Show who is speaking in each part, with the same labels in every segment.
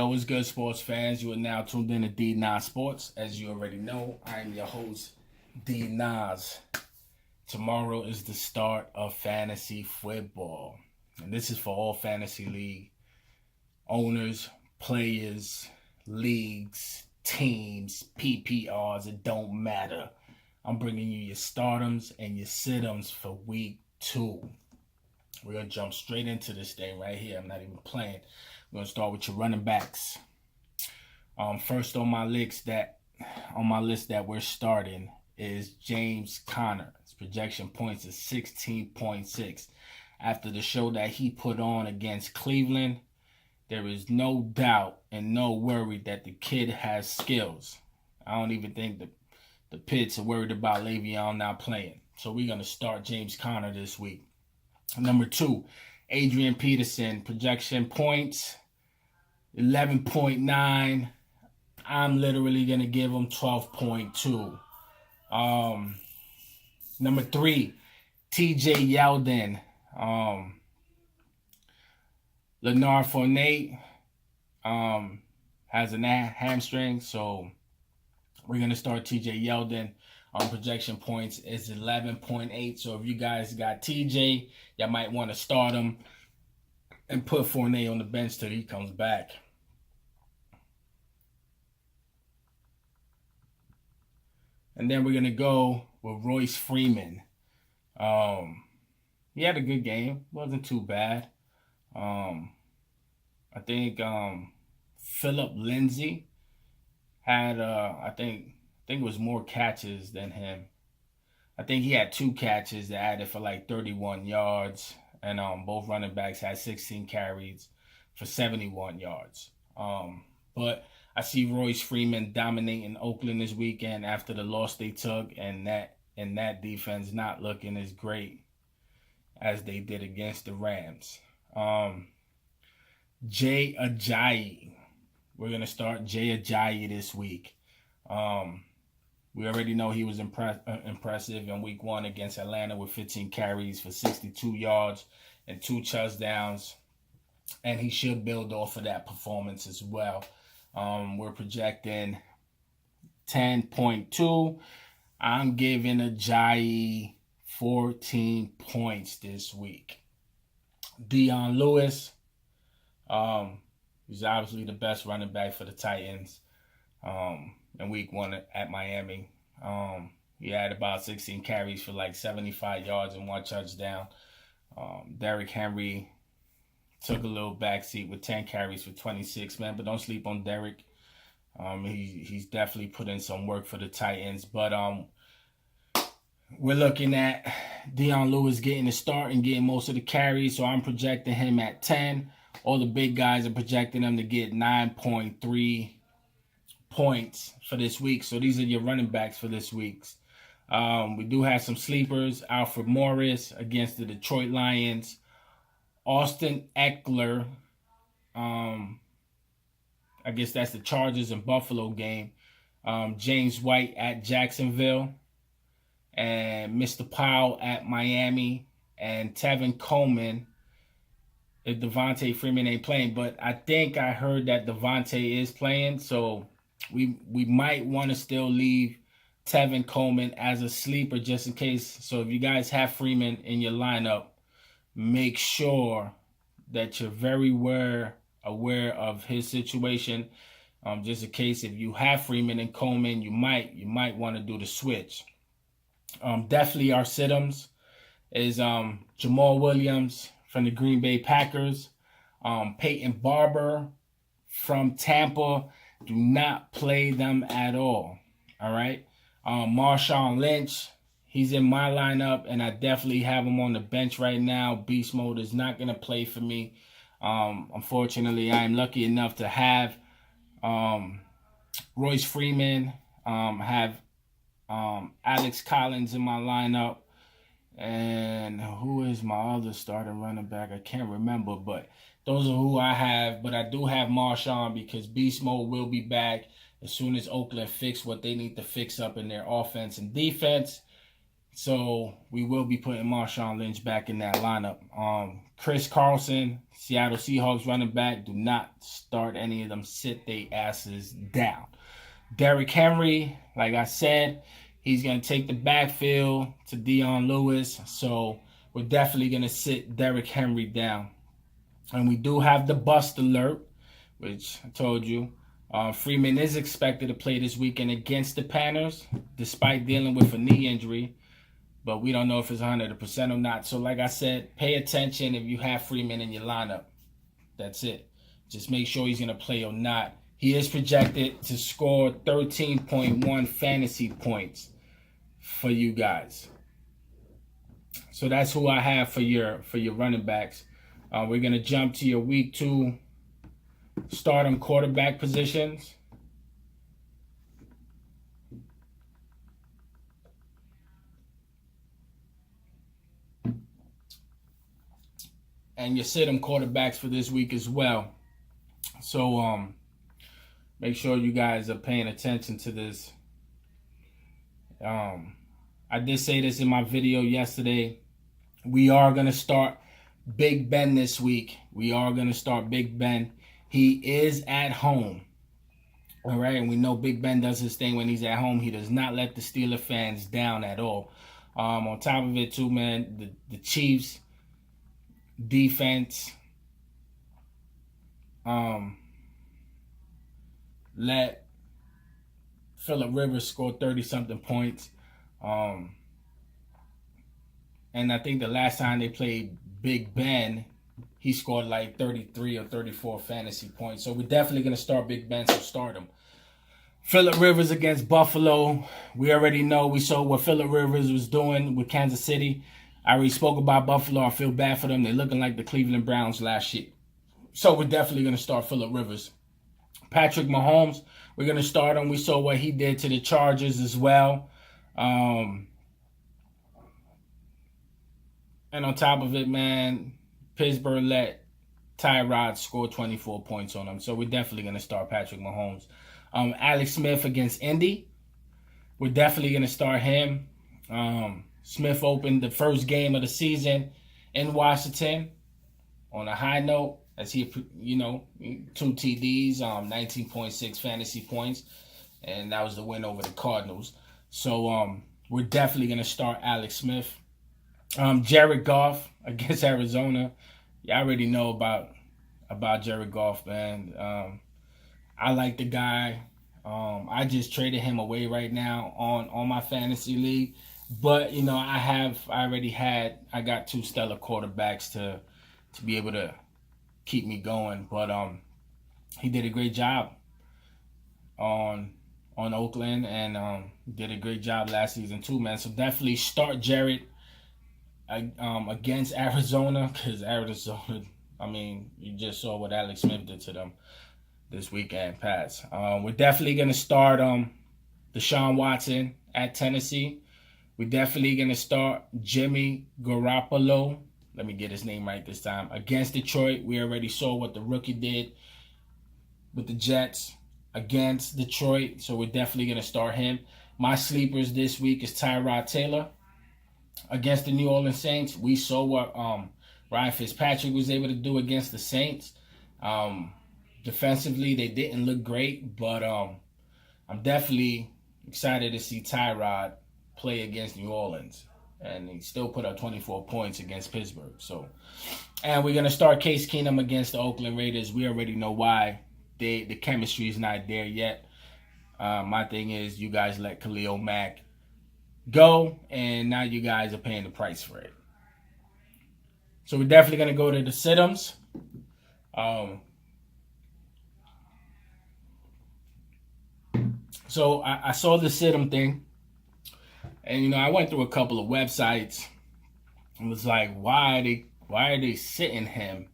Speaker 1: Yo, what's good, sports fans? You are now tuned in to D9 Sports. As you already know, I am your host, D9. Tomorrow is the start of fantasy football. And this is for all fantasy league owners, players, leagues, teams, PPRs. It don't matter. I'm bringing you your startums and your sit-ems for week 2. We're going to jump straight into this thing right here. I'm not even playing. We're going to start with your running backs. First on my list that we're starting is James Conner. His projection points is 16.6. After the show that he put on against Cleveland, there is no doubt and no worry that the kid has skills. I don't even think the Pits are worried about Le'Veon not playing. So we're going to start James Conner this week. Number 2, Adrian Peterson. Projection points, 11.9. I'm literally going to give him 12.2. Number 3, TJ Yeldon. Leonard Fournette has a hamstring, so we're going to start TJ Yeldon. Projection points is 11.8. So if you guys got TJ, you might want to start him and put Fournette on the bench till he comes back. And then we're going to go with Royce Freeman. He had a good game. Wasn't too bad. I think Philip Lindsay had, I think it was more catches than him. I think he had 2 catches that added for like 31 yards. And both running backs had 16 carries for 71 yards. But I see Royce Freeman dominating Oakland this weekend after the loss they took, and that defense not looking as great as they did against the Rams. Jay Ajayi. We're going to start Jay Ajayi this week. We already know he was impressive in week 1 against Atlanta with 15 carries for 62 yards and 2 touchdowns. And he should build off of that performance as well. We're projecting 10.2. I'm giving Ajayi 14 points this week. Dion Lewis. He's obviously the best running back for the Titans. In week 1 at Miami. He had about 16 carries for like 75 yards and 1 touchdown. Derrick Henry took a little backseat with 10 carries for 26, man. But don't sleep on Derrick. He's definitely put in some work for the Titans. But we're looking at Dion Lewis getting the start and getting most of the carries. So I'm projecting him at 10. All the big guys are projecting him to get 9.3 points for this week. So these are your running backs for this week. We do have some sleepers. Alfred Morris against the Detroit Lions. Austin Eckler. I guess that's the Chargers and Buffalo game. James White at Jacksonville. And Mr. Powell at Miami. And Tevin Coleman if Devontae Freeman ain't playing. But I think I heard that Devontae is playing. So we might want to still leave Tevin Coleman as a sleeper just in case. So if you guys have Freeman in your lineup, make sure that you're very aware of his situation. Just in case if you have Freeman and Coleman, you might want to do the switch. Definitely our sit-ems is Jamal Williams from the Green Bay Packers, Peyton Barber from Tampa. Do not play them at all. All right. Marshawn Lynch, he's in my lineup, and I definitely have him on the bench right now. Beast mode is not going to play for me. Unfortunately, I am lucky enough to have Royce Freeman, have Alex Collins in my lineup. And who is my other starting running back? I can't remember, but those are who I have. But I do have Marshawn because Beast Mode will be back as soon as Oakland fix what they need to fix up in their offense and defense. So we will be putting Marshawn Lynch back in that lineup. Chris Carlson, Seattle Seahawks running back. Do not start any of them. Sit they asses down. Derrick Henry, like I said, he's going to take the backfield to Dion Lewis. So we're definitely going to sit Derrick Henry down. And we do have the bust alert, which I told you. Freeman is expected to play this weekend against the Panthers, despite dealing with a knee injury. But we don't know if it's 100% or not. So like I said, pay attention if you have Freeman in your lineup. That's it. Just make sure he's going to play or not. He is projected to score 13.1 fantasy points for you guys. So that's who I have for your running backs. We're going to jump to your week 2 stardom quarterback positions. And you sit them quarterbacks for this week as well. So make sure you guys are paying attention to this. I did say this in my video yesterday. We are going to start Big Ben this week. We are going to start Big Ben. He is at home. All right, and we know Big Ben does his thing when he's at home. He does not let the Steeler fans down at all. On top of it, too, man, the Chiefs defense let Phillip Rivers score 30-something points. And I think the last time they played Big Ben, he scored like 33 or 34 fantasy points. So we're definitely going to start Big Ben, so start him. Phillip Rivers against Buffalo. We already know. We saw what Phillip Rivers was doing with Kansas City. I already spoke about Buffalo. I feel bad for them. They're looking like the Cleveland Browns last year. So we're definitely going to start Phillip Rivers. Patrick Mahomes, we're going to start him. We saw what he did to the Chargers as well. And on top of it, man, Pittsburgh let Tyrod score 24 points on them. So we're definitely going to start Patrick Mahomes. Alex Smith against Indy. We're definitely going to start him. Smith opened the first game of the season in Washington on a high note, as he, 2 TDs, 19.6 fantasy points, and that was the win over the Cardinals. So we're definitely going to start Alex Smith. Jared Goff against Arizona. You already know about Jared Goff, man. I like the guy. I just traded him away right now on my fantasy league. But, I got 2 stellar quarterbacks to be able to keep me going. But he did a great job on Oakland, and did a great job last season too, man. So definitely start Jared against Arizona, because Arizona, you just saw what Alex Smith did to them this weekend past. We're definitely going to start Deshaun Watson at Tennessee. We're definitely going to start Jimmy Garoppolo. Let me get his name right this time. Against Detroit, we already saw what the rookie did with the Jets against Detroit. So we're definitely going to start him. My sleepers this week is Tyrod Taylor against the New Orleans Saints. We saw what Ryan Fitzpatrick was able to do against the Saints. Defensively, they didn't look great, but I'm definitely excited to see Tyrod play against New Orleans. And he still put up 24 points against Pittsburgh. So, and we're going to start Case Keenum against the Oakland Raiders. We already know why. The chemistry is not there yet. My thing is, you guys let Khalil Mack go, and now you guys are paying the price for it. So we're definitely going to go to the sit-ems. So I saw the sit-em thing. And, I went through a couple of websites and was like, why are they sitting him?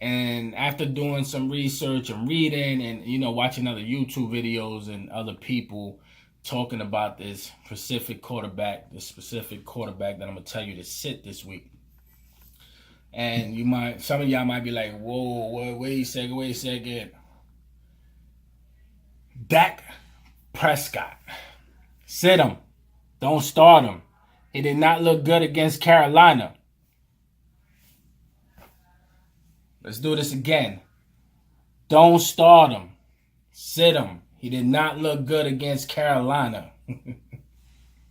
Speaker 1: And after doing some research and reading and, watching other YouTube videos and other people talking about this specific quarterback that I'm going to tell you to sit this week. And some of y'all might be like, whoa, wait a second. Dak Prescott. Sit him. Don't start him. He did not look good against Carolina. Let's do this again. Don't start him. Sit him. He did not look good against Carolina.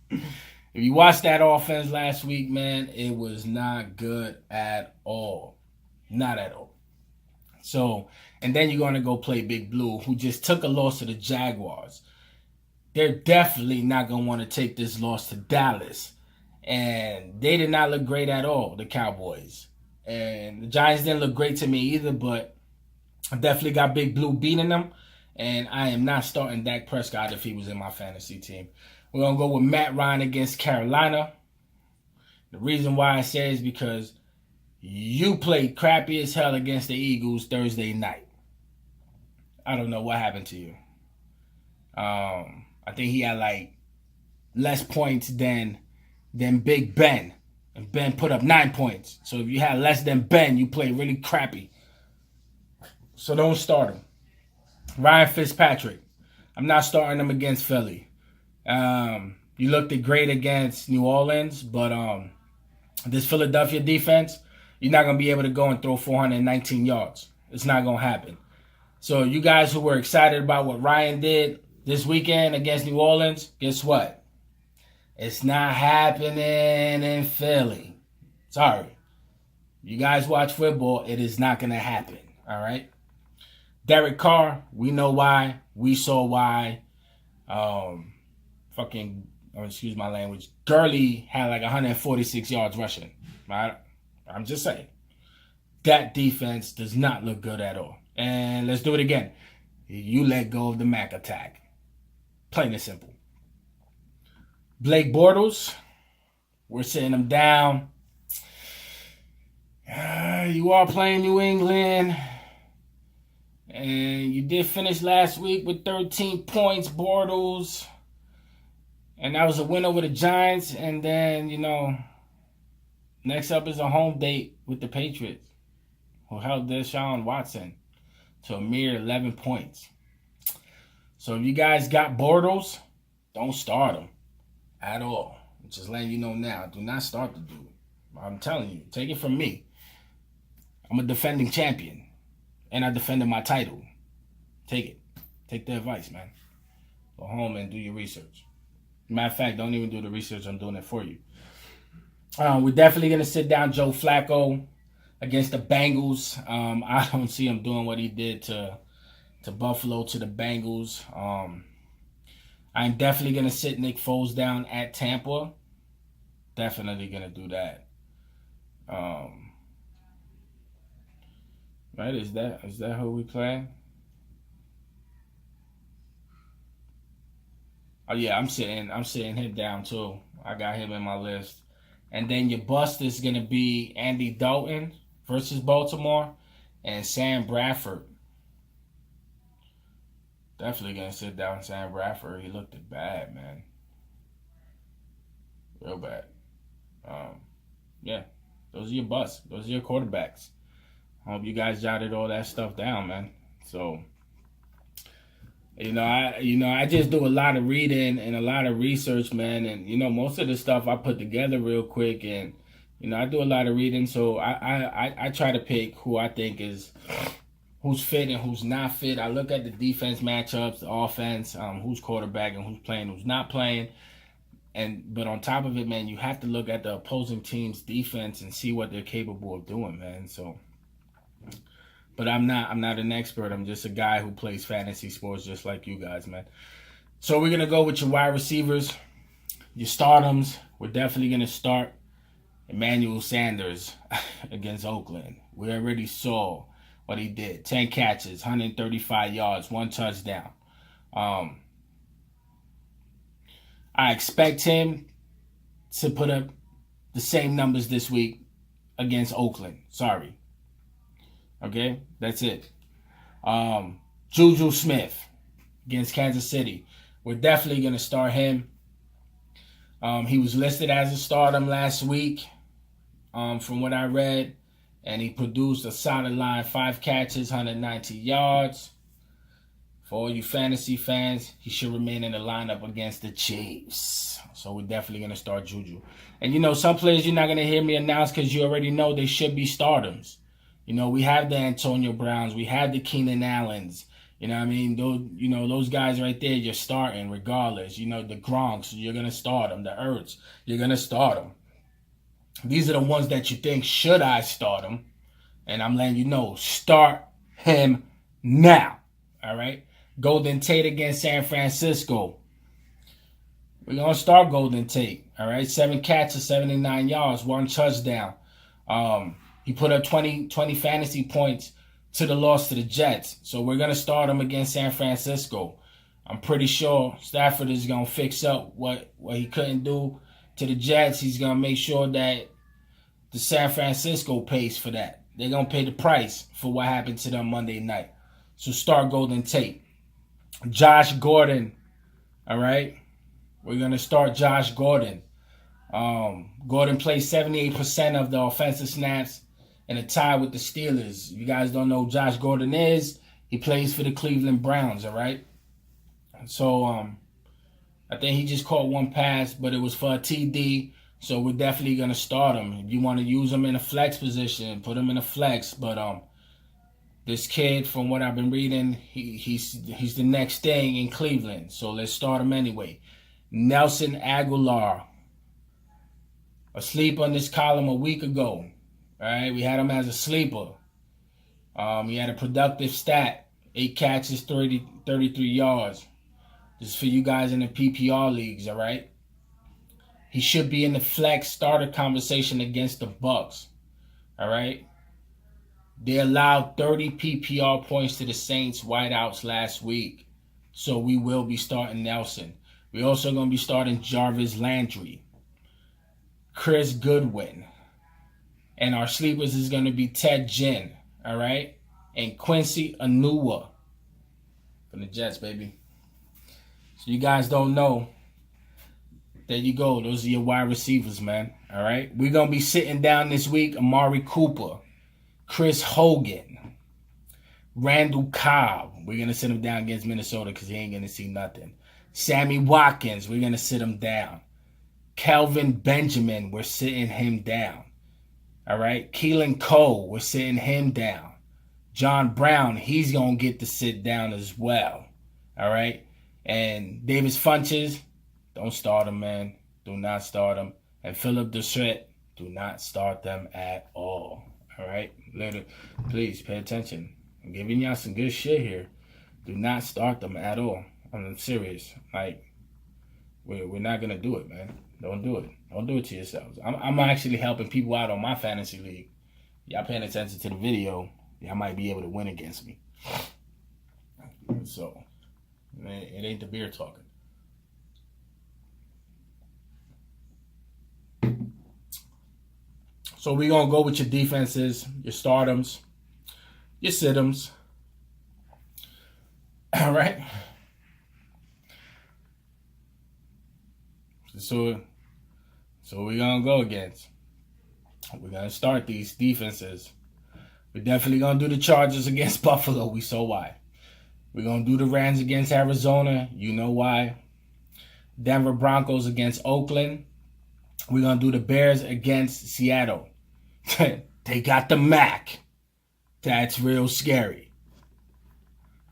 Speaker 1: If you watched that offense last week, man, it was not good at all. Not at all. So, and then you're going to go play Big Blue, who just took a loss to the Jaguars. They're definitely not going to want to take this loss to Dallas. And they did not look great at all, the Cowboys. And the Giants didn't look great to me either, but I definitely got Big Blue beating them. And I am not starting Dak Prescott if he was in my fantasy team. We're going to go with Matt Ryan against Carolina. The reason why I say is because you played crappy as hell against the Eagles Thursday night. I don't know what happened to you. I think he had like less points than Big Ben. And Ben put up 9 points. So if you had less than Ben, you played really crappy. So don't start him. Ryan Fitzpatrick. I'm not starting him against Philly. You looked great against New Orleans, but this Philadelphia defense, you're not going to be able to go and throw 419 yards. It's not going to happen. So you guys who were excited about what Ryan did this weekend against New Orleans, guess what? It's not happening in Philly. Sorry. You guys watch football, it is not going to happen. All right? Derek Carr, we know why. We saw why. Excuse my language. Gurley had like 146 yards rushing. Right? I'm just saying. That defense does not look good at all. And let's do it again. You let go of the Mac attack. Plain and simple. Blake Bortles, we're sitting him down. You are playing New England. And you did finish last week with 13 points, Bortles. And that was a win over the Giants. And then, next up is a home date with the Patriots, who held Deshaun Watson to a mere 11 points. So if you guys got Bortles, don't start him at all. I'm just letting you know now. Do not start the dude. I'm telling you. Take it from me. I'm a defending champion. And I defended my title. Take it. Take the advice, man. Go home and do your research. Matter of fact, don't even do the research. I'm doing it for you. We're definitely going to sit down Joe Flacco against the Bengals. I don't see him doing what he did to Buffalo, to the Bengals. I'm definitely going to sit Nick Foles down at Tampa. Definitely going to do that. Right? Is that who we playing? Oh yeah, I'm sitting him down too. I got him in my list. And then your bust is gonna be Andy Dalton versus Baltimore and Sam Bradford. Definitely gonna sit down Sam Bradford. He looked bad, man. Real bad. Yeah. Those are your busts. Those are your quarterbacks. I hope you guys jotted all that stuff down, man. So, I just do a lot of reading and a lot of research, man. And, most of the stuff I put together real quick. And, I do a lot of reading. So, I try to pick who I think who's fit and who's not fit. I look at the defense matchups, the offense, who's quarterback and who's playing, who's not playing. But on top of it, man, you have to look at the opposing team's defense and see what they're capable of doing, man. So, but I'm not an expert. I'm just a guy who plays fantasy sports just like you guys, man. So we're going to go with your wide receivers, your stardoms. We're definitely going to start Emmanuel Sanders against Oakland. We already saw what he did. 10 catches, 135 yards, 1 touchdown. I expect him to put up the same numbers this week against Oakland. Sorry. Okay, that's it. Juju Smith against Kansas City. We're definitely going to start him. He was listed as a stardom last week, from what I read. And he produced a solid line, 5 catches, 190 yards. For all you fantasy fans, he should remain in the lineup against the Chiefs. So we're definitely going to start Juju. And, you know, some players you're not going to hear me announce because you already know they should be starters. You know, we have the Antonio Browns. We have the Keenan Allens. You know what I mean? Those guys right there, you're starting regardless. You know, the Gronks, you're going to start them. The Ertz, you're going to start them. These are the ones that you think, should I start them? And I'm letting you know, start him now. All right? Golden Tate against San Francisco. We're going to start Golden Tate. All right? 7 catches, 79 yards, 1 touchdown. He put up 20 fantasy points to the loss to the Jets. So we're going to start him against San Francisco. I'm pretty sure Stafford is going to fix up what he couldn't do to the Jets. He's going to make sure that the San Francisco pays for that. They're going to pay the price for what happened to them Monday night. So start Golden Tate. Josh Gordon. All right? We're going to start Josh Gordon. Gordon plays 78% of the offensive snaps in a tie with the Steelers. If you guys don't know who Josh Gordon is, he plays for the Cleveland Browns, all right? So, I think he just caught 1 pass, but it was for a TD, so we're definitely going to start him. If you want to use him in a flex position, put him in a flex, but this kid, from what I've been reading, he's the next thing in Cleveland, so let's start him anyway. Nelson Aguilar, asleep on this column a week ago. All right, we had him as a sleeper. He had a productive stat, 8 catches, 33 yards. This is for you guys in the PPR leagues, all right? He should be in the flex starter conversation against the Bucks, all right? They allowed 30 PPR points to the Saints wideouts last week, so we will be starting Nelson. We're also going to be starting Jarvis Landry, Chris Goodwin, and our sleepers is going to be Ted Ginn, all right? And Quincy Enunwa from the Jets, baby. So you guys don't know. There you go. Those are your wide receivers, man, all right? We're going to be sitting down this week Amari Cooper, Chris Hogan, Randall Cobb. We're going to sit him down against Minnesota because he ain't going to see nothing. Sammy Watkins, we're going to sit him down. Kelvin Benjamin, we're sitting him down. All right. Keelan Cole, we're sitting him down. John Brown, he's going to get to sit down as well. All right. And Davis Funches, don't start him, man. Do not start him. And Philip Duchette, do not start them at all. All right. Please pay attention. I'm giving y'all some good shit here. Do not start them at all. I'm serious. Like, we're not going to do it, man. Don't do it. Don't do it to yourselves. I'm actually helping people out on my fantasy league. Y'all paying attention to the video, y'all might be able to win against me. So, it ain't the beer talking. So we're going to go with your defenses, your startums, your sit-ems. All right? So we're going to go against. We're going to start these defenses. We're definitely going to do the Chargers against Buffalo. We saw why. We're going to do the Rams against Arizona. You know why. Denver Broncos against Oakland. We're going to do the Bears against Seattle. They got the Mac. That's real scary.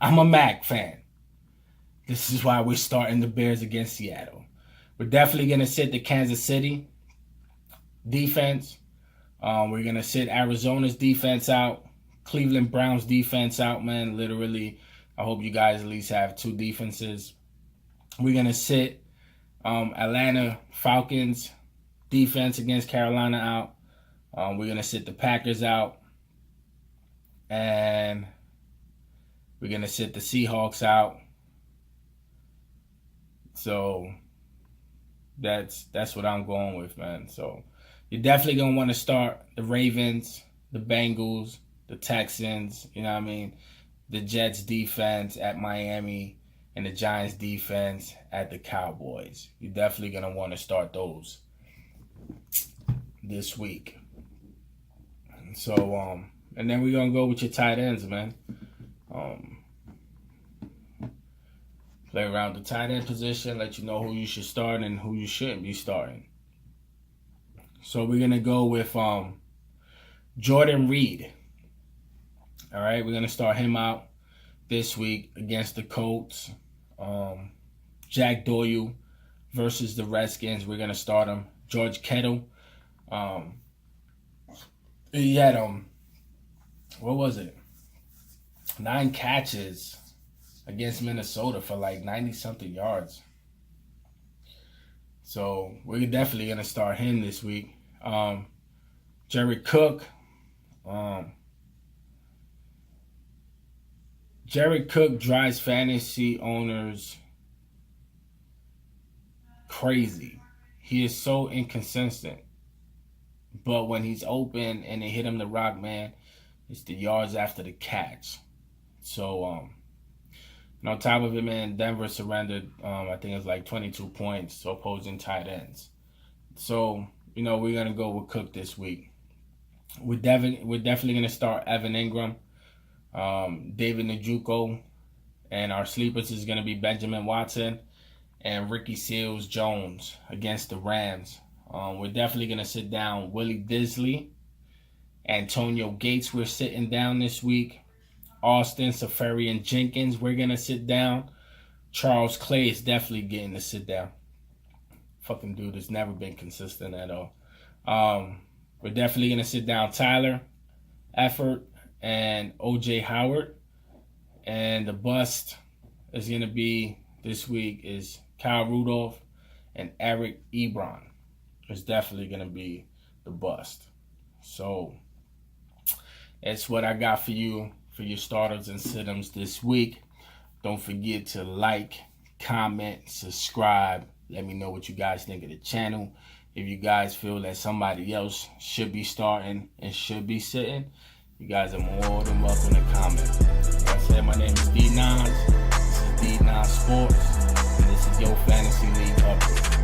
Speaker 1: I'm a Mac fan. This is why we're starting the Bears against Seattle. We're definitely going to sit the Kansas City defense. We're going to sit Arizona's defense out. Cleveland Browns defense out, man. Literally, I hope you guys at least have 2 defenses. We're going to sit Atlanta Falcons defense against Carolina out. We're going to sit the Packers out. And we're going to sit the Seahawks out. So that's what I'm going with, man. So you're definitely going to want to start the Ravens, the Bengals, the Texans, you know what I mean? The Jets defense at Miami and the Giants defense at the Cowboys. You're definitely going to want to start those this week. So, and then we're going to go with your tight ends, man. play around the tight end position, let you know who you should start and who you shouldn't be starting. So we're going to go with Jordan Reed. All right, we're going to start him out this week against the Colts. Jack Doyle versus the Redskins. We're going to start him. George Kittle. He had, what was it? 9 catches against Minnesota for like 90-something yards. So we're definitely going to start him this week. Jared Cook. Jared Cook drives fantasy owners crazy. He is so inconsistent. But when he's open and they hit him the rock, man, it's the yards after the catch. So, and on top of it, man, Denver surrendered, I think it's like 22 points to opposing tight ends. So, we're going to go with Cook this week. We're definitely going to start Evan Ingram, David Njoku, and our sleepers is going to be Benjamin Watson and Ricky Seals-Jones against the Rams. We're definitely going to sit down Willie Disley, Antonio Gates, we're sitting down this week. Austin Safarian Jenkins, we're going to sit down. Charles Clay is definitely getting to sit down. Fucking dude has never been consistent at all. We're definitely going to sit down Tyler Effort and O.J. Howard. And the bust is going to be this week is Kyle Rudolph and Eric Ebron. It's definitely going to be the bust. So that's what I got for you for your starters and sit-ems this week. Don't forget to like, comment, subscribe. Let me know what you guys think of the channel. If you guys feel that somebody else should be starting and should be sitting, you guys are more than welcome to comment. Like I said, my name is D9. This is D9 Sports, and this is your Fantasy League Update.